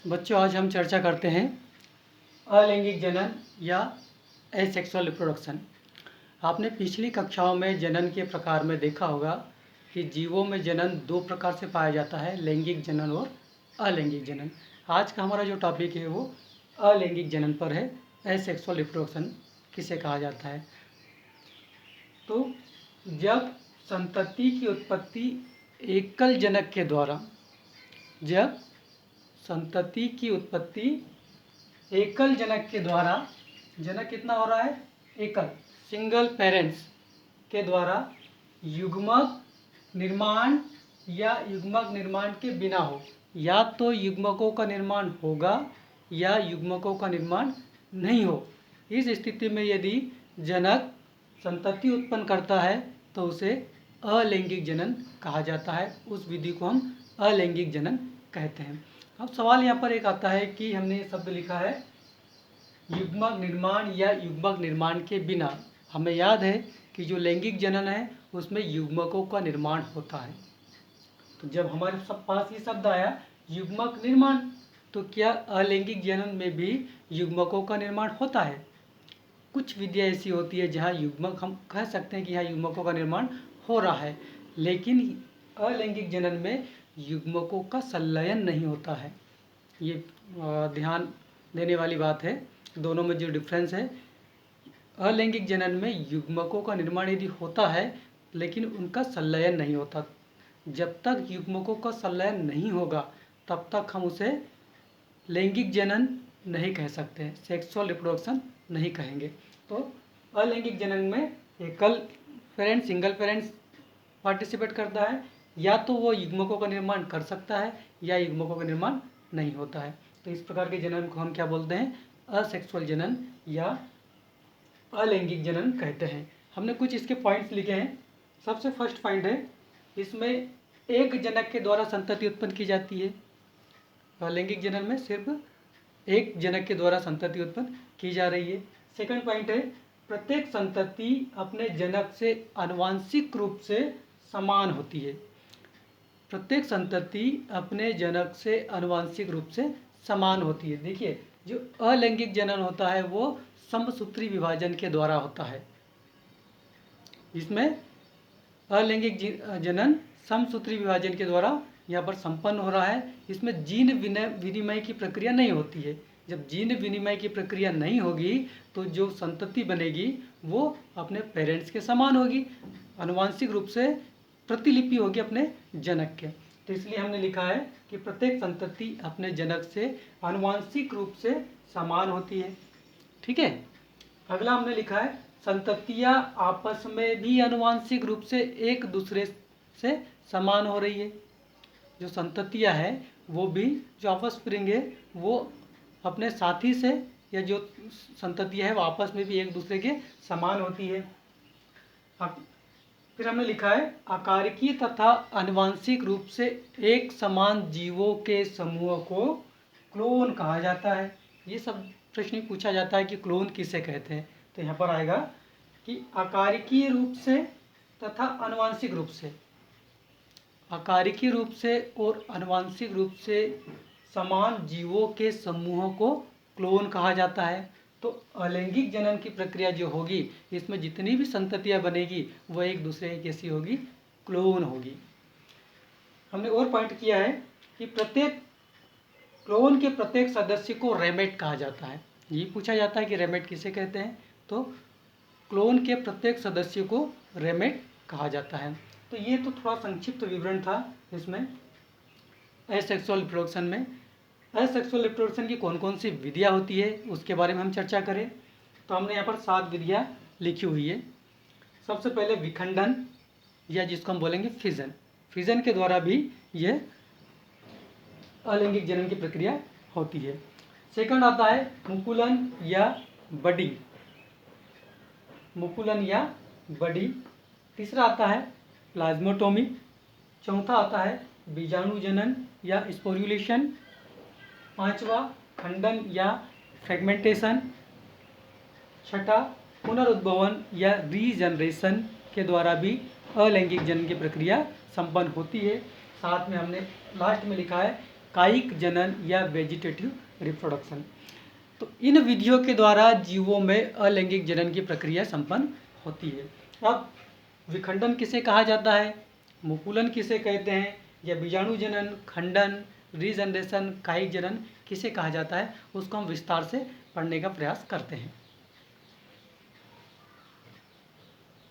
बच्चों, आज हम चर्चा करते हैं अलैंगिक जनन या एसेक्सुअल रिप्रोडक्शन। आपने पिछली कक्षाओं में जनन के प्रकार में देखा होगा कि जीवों में जनन दो प्रकार से पाया जाता है, लैंगिक जनन और अलैंगिक जनन। आज का हमारा जो टॉपिक है वो अलैंगिक जनन पर है। एसेक्सुअल रिप्रोडक्शन किसे कहा जाता है? तो जब संतति की उत्पत्ति एकल जनक के द्वारा, जब संतति की उत्पत्ति एकल जनक के द्वारा, जनक कितना हो रहा है? एकल, सिंगल पेरेंट्स के द्वारा युग्मक निर्माण या युग्मक निर्माण के बिना हो, या तो युग्मकों का निर्माण होगा या युग्मकों का निर्माण नहीं हो। इस स्थिति में यदि जनक संतति उत्पन्न करता है तो उसे अलैंगिक जनन कहा जाता है। उस विधि को हम अलैंगिक जनन कहते हैं। अब सवाल यहाँ पर एक आता है कि हमने ये शब्द लिखा है युग्मक निर्माण या युग्मक निर्माण के बिना। हमें याद है कि जो लैंगिक जनन है उसमें युग्मकों का निर्माण होता है। तो जब हमारे पास ये शब्द आया युग्मक निर्माण, तो क्या अलैंगिक जनन में भी युग्मकों का निर्माण होता है? कुछ विधियाँ ऐसी होती है जहाँ युग्मक, हम कह सकते हैं कि यहाँ युग्मकों का निर्माण हो रहा है, लेकिन अलैंगिक जनन में युग्मकों का संलयन नहीं होता है। ये ध्यान देने वाली बात है। दोनों में जो डिफरेंस है, अलैंगिक जनन में युग्मकों का निर्माण यदि होता है लेकिन उनका संलयन नहीं होता। जब तक युग्मकों का संलयन नहीं होगा तब तक हम उसे लैंगिक जनन नहीं कह सकते, सेक्सुअल रिप्रोडक्शन नहीं कहेंगे। तो अलैंगिक जनन में एकल पेरेंट, सिंगल पेरेंट्स पार्टिसिपेट करता है, या तो वो युग्मकों का निर्माण कर सकता है या युग्मकों का निर्माण नहीं होता है। तो इस प्रकार के जनन को हम क्या बोलते हैं? असेक्सुअल जनन या अलैंगिक जनन कहते हैं। हमने कुछ इसके पॉइंट्स लिखे हैं। सबसे फर्स्ट पॉइंट है, इसमें एक जनक के द्वारा संतति उत्पन्न की जाती है। अलैंगिक जनन में सिर्फ एक जनक के द्वारा संतति उत्पन्न की जा रही है। सेकंड पॉइंट है, प्रत्येक संतति अपने जनक से आनुवंशिक रूप से समान होती है। प्रत्येक संतति अपने जनक से आनुवंशिक रूप से समान होती है। देखिए, जो अलैंगिक जनन होता है वो समसूत्री विभाजन के द्वारा होता है। इसमें अलैंगिक जनन समसूत्री विभाजन के द्वारा यहाँ पर संपन्न हो रहा है। इसमें जीन विनिमय की प्रक्रिया नहीं होती है। जब जीन विनिमय की प्रक्रिया नहीं होगी तो जो संतति बनेगी वो अपने पेरेंट्स के समान होगी, आनुवंशिक रूप से प्रतिलिपि होगी अपने जनक के। तो इसलिए हमने लिखा है कि प्रत्येक संतति अपने जनक से आनुवंशिक रूप से समान होती है। ठीक है। अगला हमने लिखा है, संततियाँ आपस में भी आनुवंशिक रूप से एक दूसरे से समान हो रही है। जो संततियाँ है वो भी, जो ऑफस्प्रिंग है वो अपने साथी से, या जो संततियाँ है वो आपस में भी एक दूसरे के समान होती है। फिर हमने लिखा है, आकारिकी तथा आनुवंशिक रूप से एक समान जीवों के समूह को क्लोन कहा जाता है। ये सब प्रश्न पूछा जाता है कि क्लोन किसे कहते हैं। तो यहाँ पर आएगा कि आकारिकी रूप से तथा आनुवंशिक रूप से, आकारिकी रूप से और आनुवंशिक रूप से समान जीवों के समूह को क्लोन कहा जाता है। तो अलैंगिक जनन की प्रक्रिया जो होगी, इसमें जितनी भी संततियाँ बनेगी वो एक दूसरे की कैसी होगी? क्लोन होगी। हमने और पॉइंट किया है कि प्रत्येक क्लोन के प्रत्येक सदस्य को रेमेट कहा जाता है। ये पूछा जाता है कि रेमेट किसे कहते हैं? तो क्लोन के प्रत्येक सदस्य को रेमेट कहा जाता है। तो ये तो थोड़ा संक्षिप्त विवरण था इसमें एसेक्सुअल रिप्रोडक्शन में। एसेक्सुअल रिप्रोडक्शन की कौन कौन सी विधियाँ होती है उसके बारे में हम चर्चा करें तो हमने यहाँ पर 7 विधियाँ लिखी हुई है। सबसे पहले विखंडन, या जिसको हम बोलेंगे फिजन। फिजन के द्वारा भी ये अलैंगिक जनन की प्रक्रिया होती है। सेकंड आता है मुकुलन या बडिंग, मुकुलन या बडिंग। तीसरा आता है प्लाज्मोटोमी। चौथा आता है बीजाणु जनन या स्पोरुलेशन। पांचवा खंडन या फ्रेगमेंटेशन। छठा पुनरुद्भवन या रीजनरेशन के द्वारा भी अलैंगिक जनन की प्रक्रिया संपन्न होती है। साथ में हमने लास्ट में लिखा है कायिक जनन या वेजिटेटिव रिप्रोडक्शन। तो इन विधियों के द्वारा जीवों में अलैंगिक जनन की प्रक्रिया संपन्न होती है। अब विखंडन किसे कहा जाता है, मुकुलन किसे कहते हैं, या बीजाणु जनन, खंडन, रीजनरेशन, कायिक जनन किसे कहा जाता है, उसको हम विस्तार से पढ़ने का प्रयास करते हैं।